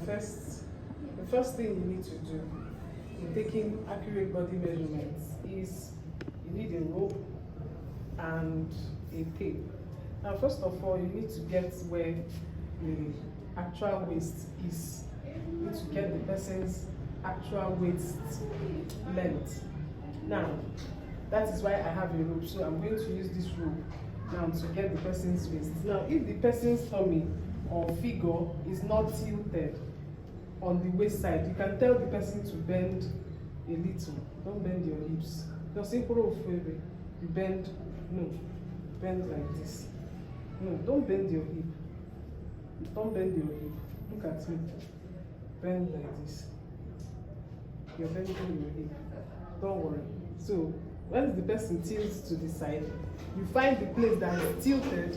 the first thing you need to do in taking accurate body measurements is you need a rope and a tape. Now, first of all, you need to get where the actual waist is. You need to get the person's actual waist length. Now, that is why I have a rope. So I'm going to use this rope now to get the person's waist. Now, if the person's tummy or figure is not tilted on the waist side, you can tell the person to bend a little. Don't bend your hips. Just improve. You bend. No, bend like this. No, don't bend your hip. Don't bend your hip. Look at me. Bend like this. You're bending your hip. Don't worry. So when the person tilts to the side, you find the place that is tilted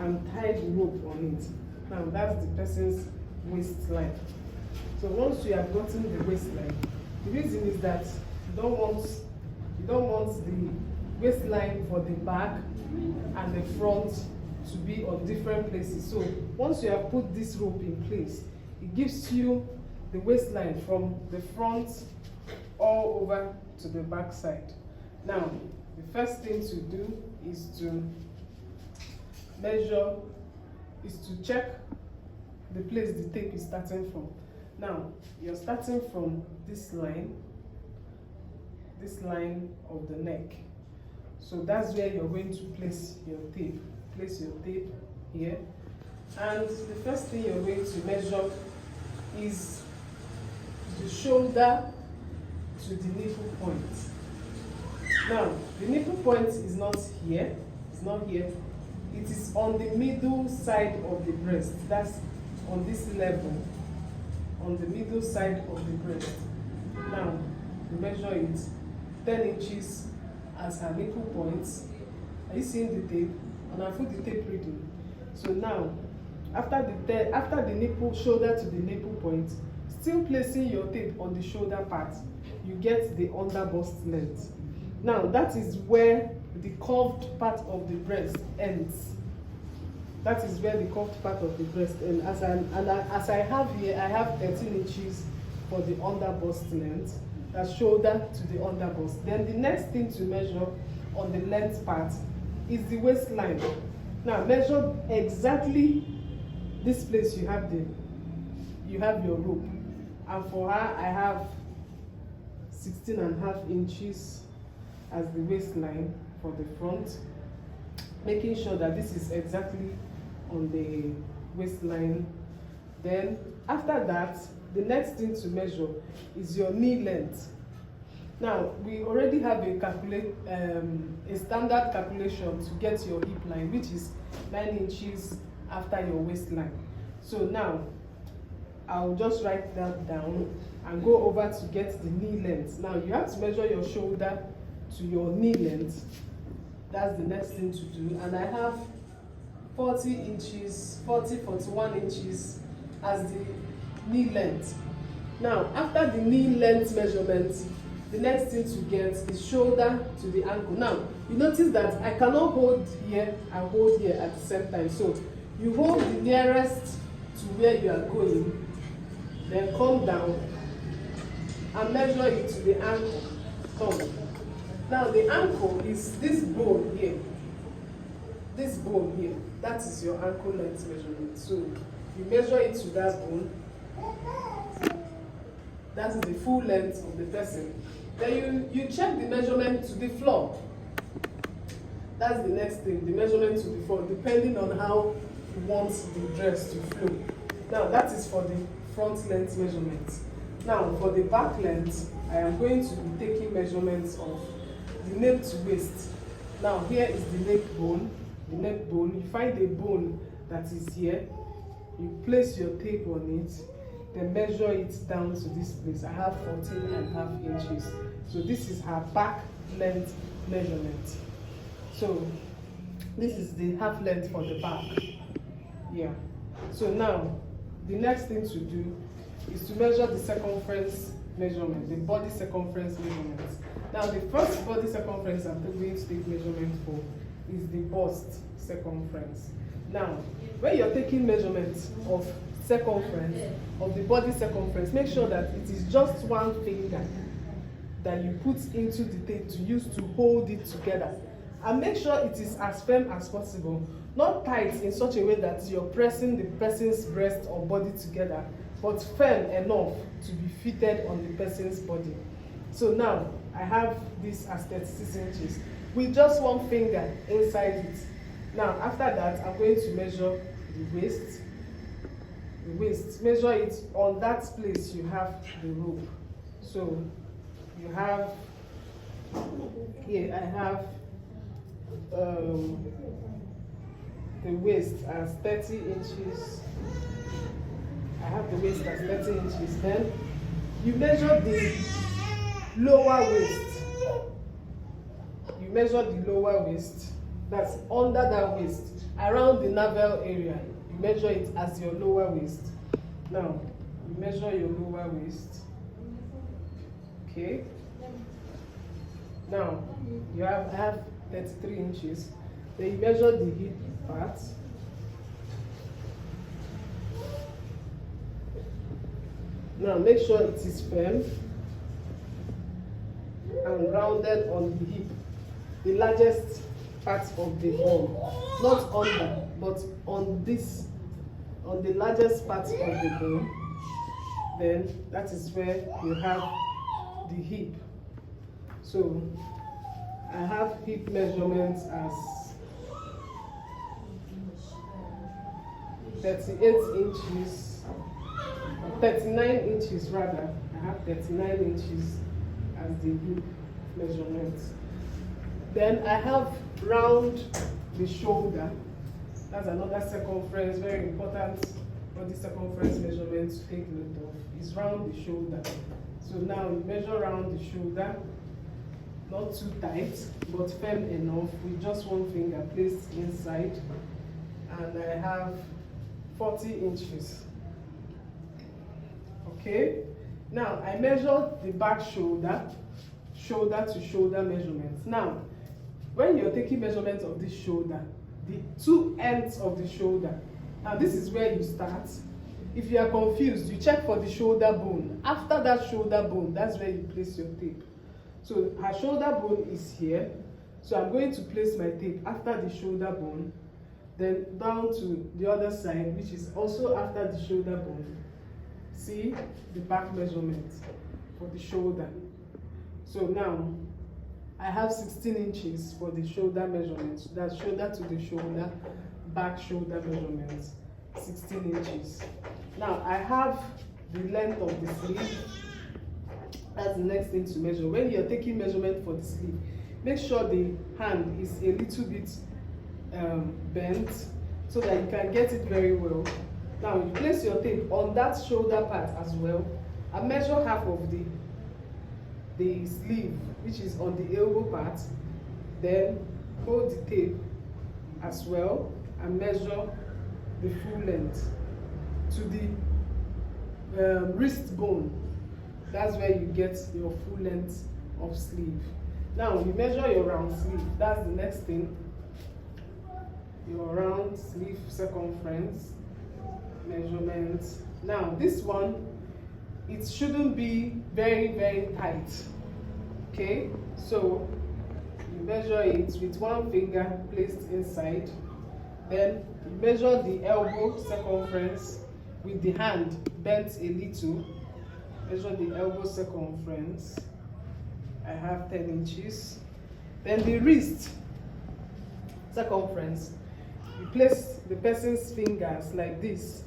and tie the rope on it. Now that's the person's waistline. So once you have gotten the waistline, the reason is that you don't want the waistline for the back and the front to be on different places. So once you have put this rope in place, it gives you the waistline from the front all over to the back side. Now, the first thing to do is to measure, is to check the place the tape is starting from. Now, you're starting from this line of the neck. So that's where you're going to place your tape. Place your tape here. And the first thing you're going to measure is the shoulder to the nipple point. Now, the nipple point is not here. It's not here. It is on the middle side of the breast. That's on this level. On the middle side of the breast. Now, you measure it 10 inches as her nipple points. Are you seeing the tape? And I put the tape reading. So now, after the nipple, shoulder to the nipple point, still placing your tape on the shoulder part, you get the under bust length. Now, that is where the curved part of the breast ends. That is where the curved part of the breast ends. As I have here, I have 13 inches for the under bust length. That's shoulder to the under bust. Then the next thing to measure on the length part is the waistline. Now, measure exactly this place you have your rope. And for her, I have 16.5 inches as the waistline for the front, making sure that this is exactly on the waistline. Then after that, the next thing to measure is your knee length. Now, we already have a standard calculation to get your hip line, which is 9 inches after your waistline. So now, I'll just write that down and go over to get the knee length. Now, you have to measure your shoulder to your knee length. That's the next thing to do. And I have 41 inches as the knee length. Now, after the knee length measurement, the next thing to get is shoulder to the ankle. Now, you notice that I cannot hold here and hold here at the same time. So, you hold the nearest to where you are going, then come down and measure it to the ankle. Come. Now, the ankle is this bone here. This bone here. That is your ankle length measurement. So, you measure it to that bone. That is the full length of the person. Then you check the measurement to the floor. That's the next thing, the measurement to the floor, depending on how you want the dress to flow. Now, that is for the front length measurement. Now, for the back length, I am going to be taking measurements of the nape to waist. Now, here is the neck bone. The neck bone, you find a bone that is here. You place your tape on it. Then measure it down to this place. I have 14.5 inches. So this is her back length measurement. So this is the half length for the back. Yeah. So now the next thing to do is to measure the circumference measurement, the body circumference measurement. Now the first body circumference I'm going to take measurement for is the bust circumference. Now, when you're taking measurements of circumference, of the body circumference, make sure that it is just one finger that you put into the tape to use to hold it together. And make sure it is as firm as possible, not tight in such a way that you're pressing the person's breast or body together, but firm enough to be fitted on the person's body. So now I have this as 36 inches with just one finger inside it. Now after that, I'm going to measure the waist. The waist, measure it on that place you have the rope. So you have here, I have the waist as 30 inches. I have the waist as 30 inches. Then you measure the lower waist. You measure the lower waist. That's under that waist, around the navel area. You measure it as your lower waist. Now you measure your lower waist. Okay. Now I have 33 inches. Then you measure the hip part. Now make sure it is firm and rounded on the hip, the largest part of the bone, not under, but on the largest part of the bone. Then that is where you have the hip. So I have hip measurements as 38 inches, or 39 inches rather. I have 39 inches as the hip measurement. Then I have round the shoulder. That's another circumference, very important body circumference measurement to take note of. Is round the shoulder. So now you measure around the shoulder, not too tight, but firm enough with just one finger placed inside. And I have 40 inches. Okay, now I measure the back shoulder, shoulder to shoulder measurements. Now, when you're taking measurements of this shoulder, the two ends of the shoulder, now this is where you start. If you are confused, you check for the shoulder bone. After that shoulder bone, that's where you place your tape. So her shoulder bone is here. So I'm going to place my tape after the shoulder bone, then down to the other side, which is also after the shoulder bone. See the back measurement for the shoulder. So now I have 16 inches for the shoulder measurement. That's shoulder to the shoulder, back shoulder measurement, 16 inches. Now I have the length of the sleeve. That's the next thing to measure. When you're taking measurement for the sleeve, make sure the hand is a little bit bent so that you can get it very well. Now you place your tape on that shoulder part as well and measure half of the sleeve, which is on the elbow part. Then hold the tape as well and measure the full length to the wrist bone. That's where you get your full length of sleeve. Now you measure your round sleeve. That's the next thing. Your round sleeve circumference measurement. Now this one, it shouldn't be very, very tight. Okay, so you measure it with one finger placed inside. Then you measure the elbow circumference with the hand bent a little. Measure the elbow circumference. I have 10 inches. Then the wrist circumference, you place the person's fingers like this.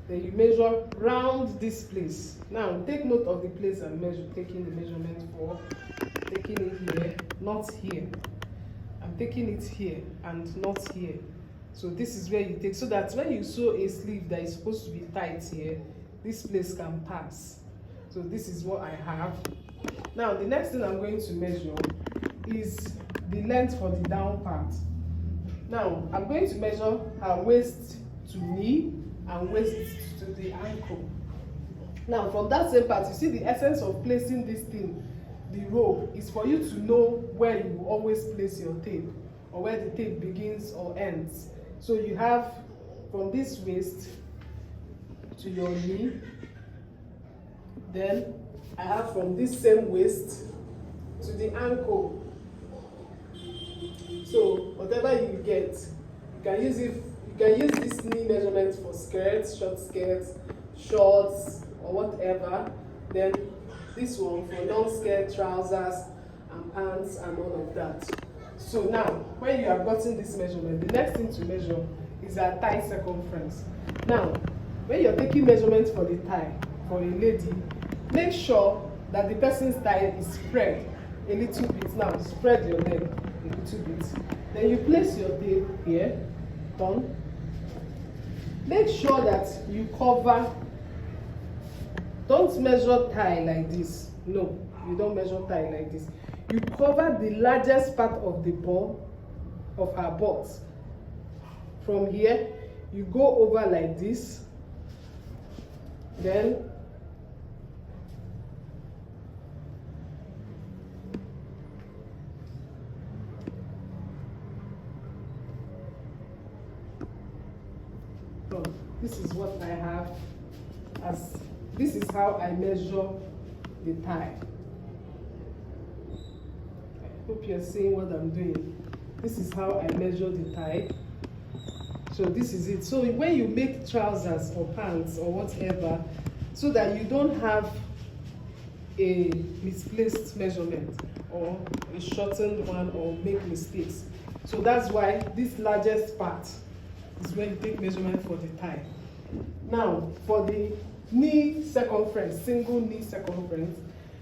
Then you measure round this place. Now take note of the place I'm taking the measurement for. Taking it here, not here. I'm taking it here and not here. So this is where you take, so that when you sew a sleeve that is supposed to be tight here, this place can pass. So this is what I have. Now the next thing I'm going to measure is the length for the down part. Now I'm going to measure her waist to knee and waist to the ankle. Now from that same part, you see the essence of placing this thing, the rope, is for you to know where you will always place your tape, or where the tape begins or ends. So you have from this waist to your knee. Then I have from this same waist to the ankle. So whatever you get, you can use it. You can use this knee measurement for skirts, shorts, or whatever. Then this one for long skirt, trousers, and pants, and all of that. So now, when you have gotten this measurement, the next thing to measure is our thigh circumference. Now, when you're taking measurements for the thigh for a lady, make sure that the person's thigh is spread a little bit. Now, spread your leg a little bit. Then you place your tape here, done. Make sure that you cover. Don't measure thigh like this. No, you don't measure thigh like this. You cover the largest part of the ball of her butt. From here, you go over like this. Then this is what I have as, this is how I measure the thigh. I hope you're seeing what I'm doing. This is how I measure the thigh. So this is it. So when you make trousers or pants or whatever, so that you don't have a misplaced measurement or a shortened one or make mistakes. So that's why this largest part is when you take measurement for the thigh. Now, for the knee circumference, single knee circumference,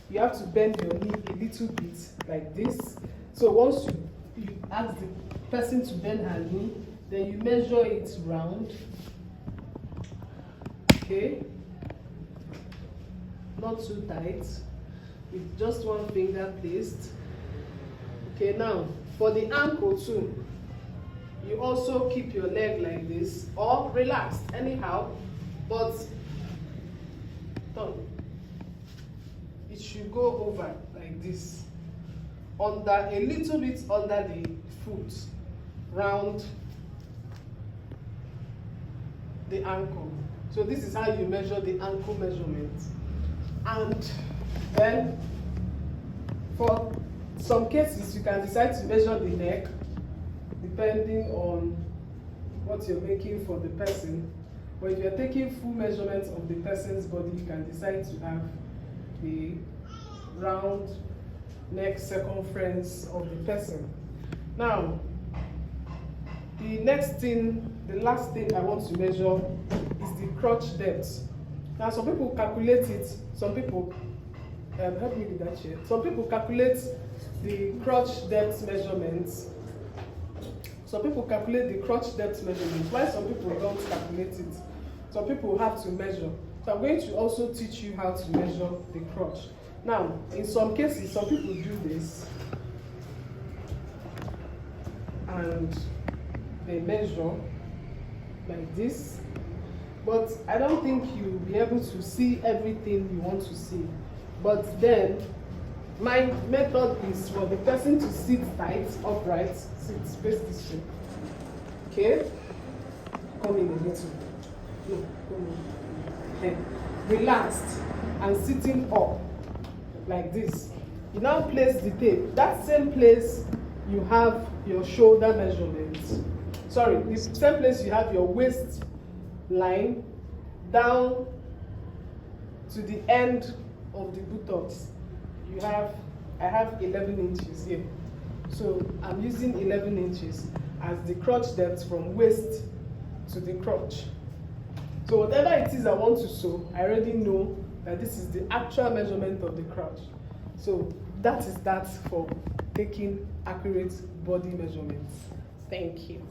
you have to bend your knee a little bit like this. So once you ask the person to bend her knee, then you measure it round. Okay, not too tight, with just one finger placed. Okay, now for the ankle too, you also keep your leg like this or relaxed anyhow, but it should go over like this, under a little bit under the foot, round the ankle. So this is how you measure the ankle measurement. And then for some cases you can decide to measure the neck depending on what you're making for the person. But if you're taking full measurements of the person's body, you can decide to have the round neck circumference of the person. Now, the next thing, the last thing I want to measure is the crotch depth. Now, some people calculate it, some people, help me with that chair. Some people calculate the crotch depth measurements. Some people calculate the crotch depth measurement, while some people don't calculate it. Some people have to measure. So I'm going to also teach you how to measure the crotch. Now, in some cases, some people do this and they measure like this, but I don't think you'll be able to see everything you want to see. But then my method is for the person to sit tight, upright, sit, face this way. Okay? Come in a little. No, come in. Okay. Relaxed and sitting up like this. You now place the tape. That same place you have your shoulder measurements. Sorry, the same place you have your waist line down to the end of the buttocks. I have 11 inches here. So I'm using 11 inches as the crotch depth from waist to the crotch. So whatever it is I want to sew, I already know that this is the actual measurement of the crotch. So that is that for taking accurate body measurements. Thank you.